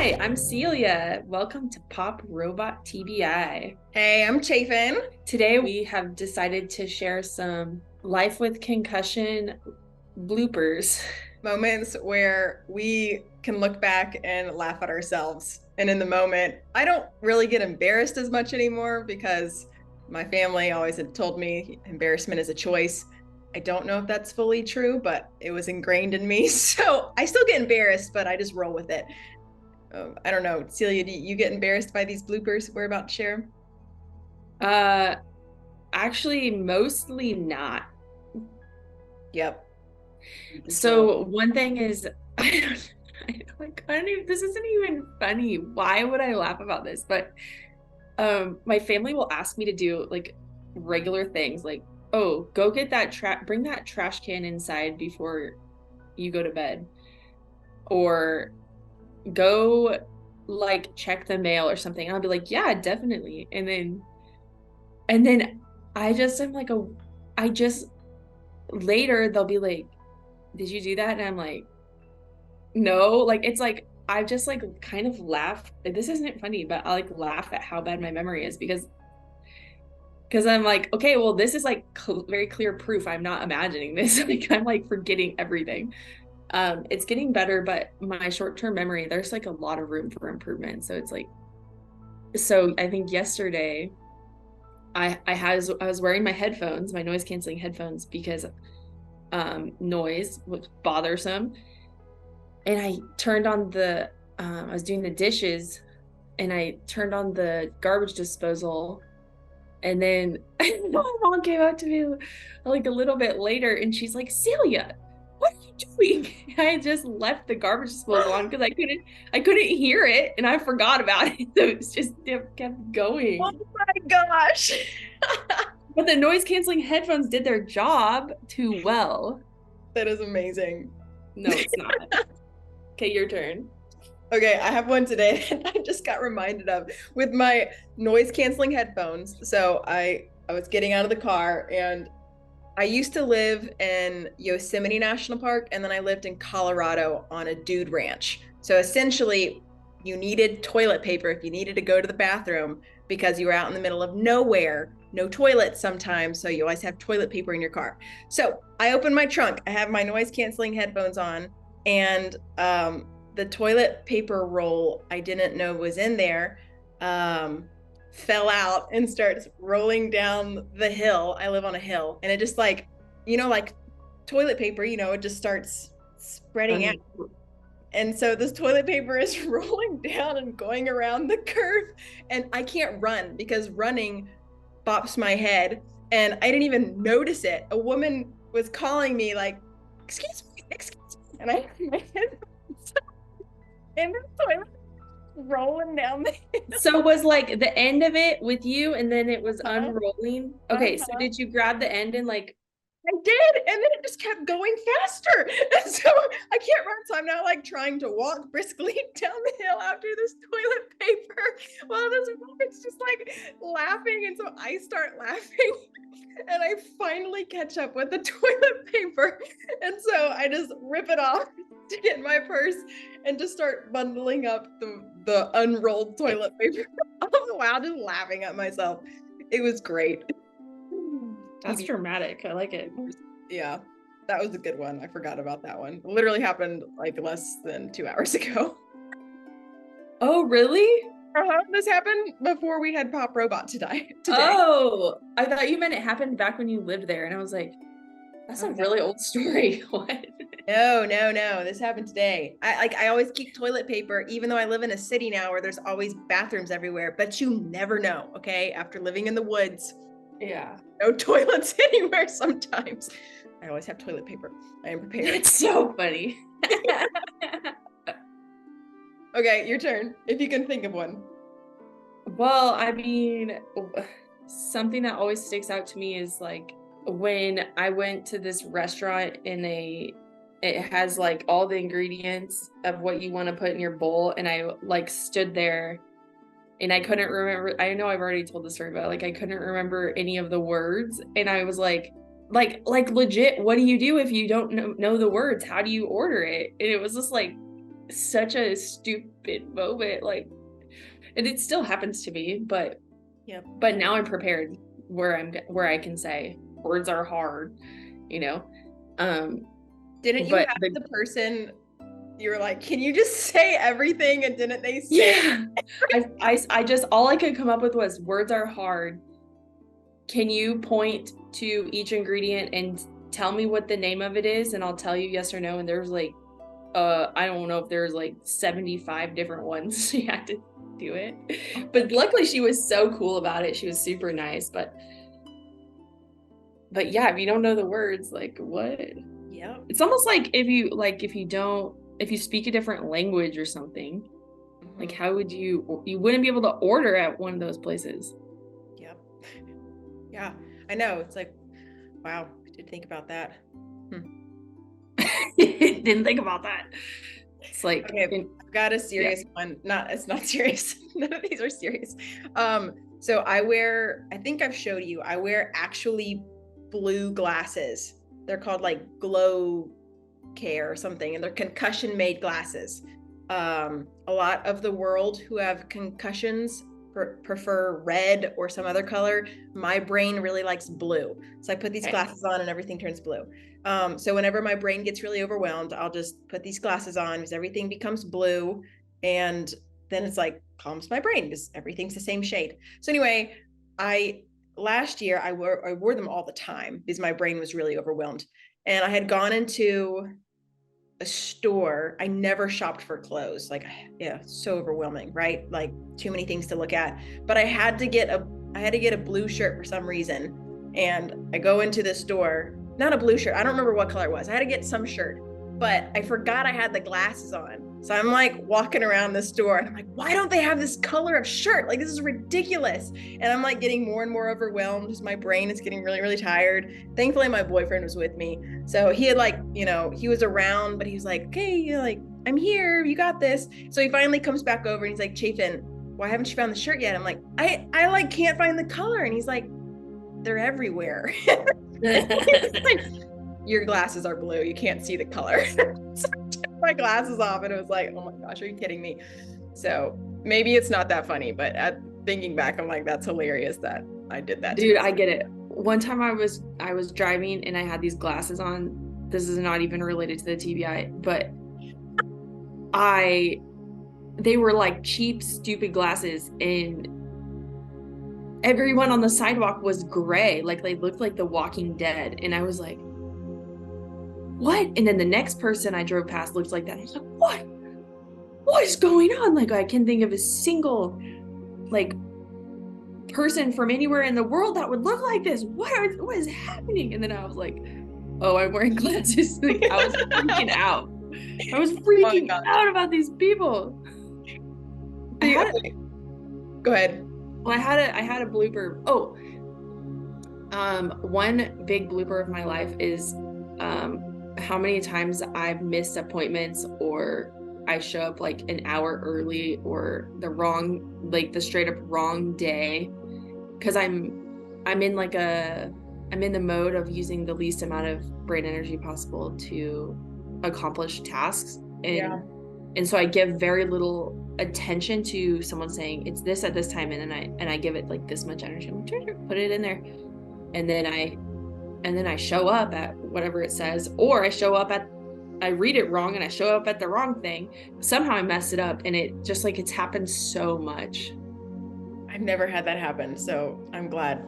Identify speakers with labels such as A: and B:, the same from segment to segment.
A: Hi, I'm Celia. Welcome to Pop Robot TBI.
B: Hey, I'm Chaffin.
A: Today we have decided to share some life with concussion bloopers.
B: Moments where we can look back and laugh at ourselves. And in the moment, I don't really get embarrassed as much anymore because my family always had told me embarrassment is a choice. I don't know if that's fully true, but it was ingrained in me. So I still get embarrassed, but I just roll with it. I don't know. Celia, do you get embarrassed by these bloopers we're about to share?
A: Uh Actually mostly not.
B: Yep. Just roll.
A: So one thing is I don't even, this isn't even funny. Why would I laugh about this? But my family will ask me to do like regular things like, oh, go get bring that trash can inside before you go to bed, or go like check the mail or something. And I'll be like, yeah, definitely. And then I'm like, I just later they'll be like, did you do that? And I'm like, no. Like it's like I just like kind of laugh. This isn't funny, but I like laugh at how bad my memory is because I'm like, okay, well, this is like very clear proof I'm not imagining this. Like I'm like forgetting everything. It's getting better, but my short-term memory, there's like a lot of room for improvement. So it's like, so I think yesterday I was wearing my headphones, my noise canceling headphones, because noise was bothersome. And I turned on I was doing the dishes and I turned on the garbage disposal. And then my mom came up to me like a little bit later and she's like, Celia, what are you doing? I just left the garbage disposal on because I couldn't hear it and I forgot about it. So it kept
B: Oh
A: going.
B: my gosh.
A: But the noise canceling headphones did their job too well.
B: That is amazing.
A: No, it's not. Okay, your turn.
B: Okay, I have one today that I just got reminded of with my noise canceling headphones. So I was getting out of the car and I used to live in Yosemite National Park and then I lived in Colorado on a dude ranch. So essentially you needed toilet paper if you needed to go to the bathroom because you were out in the middle of nowhere, no toilets sometimes, so you always have toilet paper in your car. So I opened my trunk, I have my noise canceling headphones on, and the toilet paper roll I didn't know was in there fell out and starts rolling down the hill. I live on a hill, and it just like toilet paper, it just starts spreading out.
A: Um,
B: And so this toilet paper is rolling down and going around the curve, and I can't run because running bops my head, and I didn't even notice it. A woman was calling me like, excuse me," and I had my head in the toilet rolling down the
A: so was like the end of it with you and then it was
B: hill.
A: unrolling. Okay, so
B: Uh-huh.
A: did you grab the end and like
B: I did, and then it just kept going faster. And so I can't run. So I'm now like trying to walk briskly down the hill after this toilet paper while this woman's just like laughing. And so I start laughing and I finally catch up with the toilet paper. And so I just rip it off to get my purse and just start bundling up the unrolled toilet paper. All the while just laughing at myself. It was great.
A: that's dramatic. I like it.
B: Yeah, that was a good one. I forgot about that one. It literally happened like less than 2 hours ago.
A: Oh, really?
B: This happened before we had Pop Robot today.
A: Oh, I thought you meant it happened back when you lived there. And I was like, that's a really old story. What?
B: No, no, no. This happened today. I always keep toilet paper, even though I live in a city now where there's always bathrooms everywhere. But you never know, okay? After living in the woods,
A: Yeah.
B: no toilets anywhere sometimes. I always have toilet paper. I am prepared.
A: That's so funny.
B: Okay, your turn. If you can think of one.
A: Well, I mean, something that always sticks out to me is like when I went to this restaurant it has like all the ingredients of what you want to put in your bowl. And I like stood there and I couldn't remember. I know I've already told the story, but like I couldn't remember any of the words. And I was like legit, what do you do if you don't know the words? How do you order it? And it was just like such a stupid moment. Like, and it still happens to me, but
B: Yep.
A: now I'm prepared where I can say words are hard, you know.
B: Didn't you
A: But
B: have the person you were like, can you just say everything? And didn't they say
A: yeah, I just, all I could come up with was words are hard. Can you point to each ingredient and tell me what the name of it is, and I'll tell you yes or no. And there's like, I don't know if there's like 75 different ones. She had to do it, but luckily she was so cool about it. She was super nice, but yeah, if you don't know the words, like what?
B: Yeah.
A: It's almost like if you speak a different language or something, like how would you wouldn't be able to order at one of those places.
B: Yep. Yeah, I know. It's like, wow, I did think about that.
A: Didn't think about that. It's like,
B: okay, I've got a serious one. It's not serious. None of these are serious. So I think I've showed you, I wear actually blue glasses. They're called like Glow Care or something, and they're concussion made glasses. A lot of the world who have concussions prefer red or some other color. My brain really likes blue. So I put these glasses on and everything turns blue. So whenever my brain gets really overwhelmed, I'll just put these glasses on because everything becomes blue. And then it's like calms my brain because everything's the same shade. So anyway, last year I wore them all the time because my brain was really overwhelmed. And I had gone into a store. I never shopped for clothes. Like, yeah, so overwhelming, right? Like too many things to look at. But I had to get a blue shirt for some reason. And I go into the store, not a blue shirt. I don't remember what color it was. I had to get some shirt, but I forgot I had the glasses on. So I'm like walking around the store and I'm like, why don't they have this color of shirt? Like, this is ridiculous. And I'm like getting more and more overwhelmed because my brain is getting really, really tired. Thankfully, my boyfriend was with me. So he had like, he was around, but he was like, okay, like, I'm here, you got this. So he finally comes back over and he's like, Chaffin, why haven't you found the shirt yet? I'm like, I like can't find the color. And he's like, they're everywhere. Like, your glasses are blue. You can't see the color. So I took my glasses off and it was like, oh my gosh, are you kidding me? So maybe it's not that funny, but thinking back, I'm like, that's hilarious that I did that.
A: Dude, I get it. One time I was driving and I had these glasses on. This is not even related to the TBI, but they were like cheap, stupid glasses, and everyone on the sidewalk was gray. Like they looked like The Walking Dead. And I was like, what? And then the next person I drove past looked like that. I was like, what is going on? Like, I can't think of a single like person from anywhere in the world that would look like this. What is happening? And then I was like, oh, I'm wearing glasses. Like, I was freaking out. I was freaking out about these people.
B: Go ahead.
A: Well, I had a blooper. Oh, one big blooper of my life is how many times I've missed appointments, or I show up like an hour early, or the straight up wrong day, because I'm in the mode of using the least amount of brain energy possible to accomplish tasks, and so I give very little attention to someone saying it's this at this time, and then I give it like this much energy. I'm like, put it in there, and then I show up at whatever it says, or I read it wrong and I show up at the wrong thing. Somehow I mess it up, and it's happened so much.
B: I've never had that happen, so I'm glad.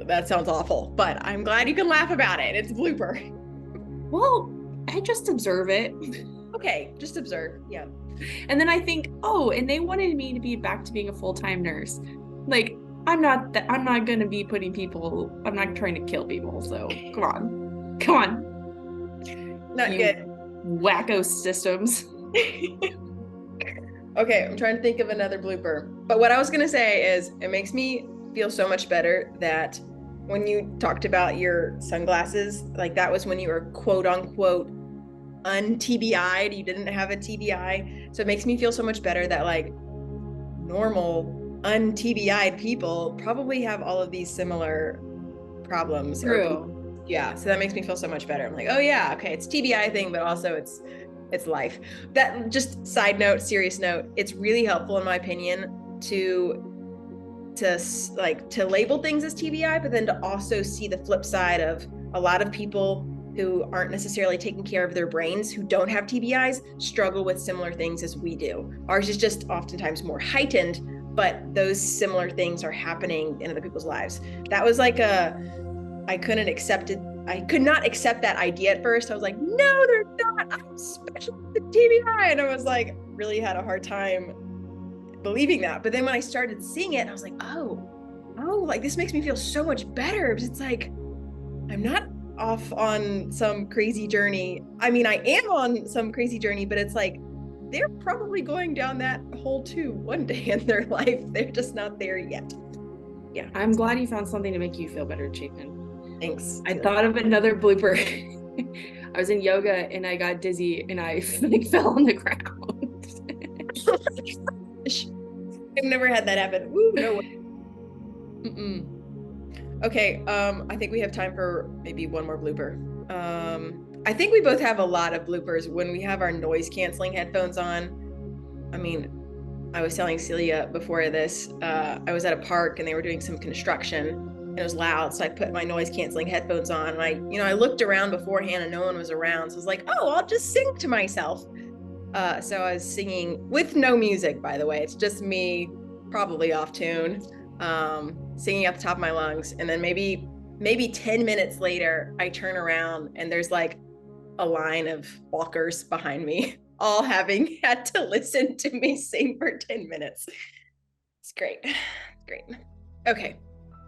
B: That sounds awful, but I'm glad you can laugh about it. It's a blooper.
A: Well, I just observe it.
B: Okay, just observe. Yeah.
A: And then I think, oh, and they wanted me to be back to being a full-time nurse. Like, I'm not going to be putting people, I'm not trying to kill people. So come on.
B: Not good.
A: Wacko systems.
B: Okay, I'm trying to think of another blooper. But what I was going to say is it makes me feel so much better that when you talked about your sunglasses, like that was when you were quote unquote un-TBI'd, you didn't have a TBI. So it makes me feel so much better that like normal un-TBI'd people probably have all of these similar problems.
A: True.
B: Yeah, so that makes me feel so much better. I'm like, oh yeah, okay, it's TBI thing, but also it's it's life. That just side note, serious note, it's really helpful in my opinion to label things as TBI, but then to also see the flip side of a lot of people who aren't necessarily taking care of their brains, who don't have TBIs, struggle with similar things as we do. Ours is just oftentimes more heightened, but those similar things are happening in other people's lives. That was like I could not accept that idea at first. I was like, no, they're not. I'm special with TBI. And I was like, really had a hard time believing that. But then when I started seeing it, I was like, oh, like this makes me feel so much better. Because it's like, I'm not off on some crazy journey. I mean, I am on some crazy journey, but it's like, they're probably going down that hole too one day in their life. They're just not there yet. Yeah.
A: I'm glad you found something to make you feel better, Chapin.
B: Thanks.
A: I thought of another blooper. I was in yoga and I got dizzy and I like fell on the ground.
B: I've never had that happen. Woo, no way. Okay, I think we have time for maybe one more blooper. I think we both have a lot of bloopers when we have our noise canceling headphones on. I mean, I was telling Celia before this, I was at a park and they were doing some construction and it was loud. So I put my noise canceling headphones on and I looked around beforehand and no one was around. So I was like, oh, I'll just sing to myself. So I was singing with no music, by the way. It's just me, probably off tune, singing at the top of my lungs. And then maybe 10 minutes later, I turn around and there's like a line of walkers behind me, all having had to listen to me sing for 10 minutes. It's great. Great. Okay.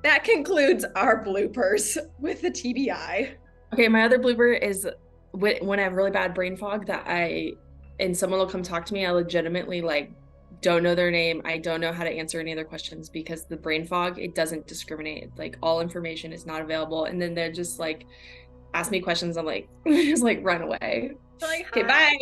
B: That concludes our bloopers with the TBI.
A: Okay, my other blooper is when I have really bad brain fog and someone will come talk to me, I legitimately like don't know their name. I don't know how to answer any other questions because the brain fog, it doesn't discriminate. Like all information is not available. And then they're just like, ask me questions. I'm like, just like run away.
B: Like,
A: okay, bye.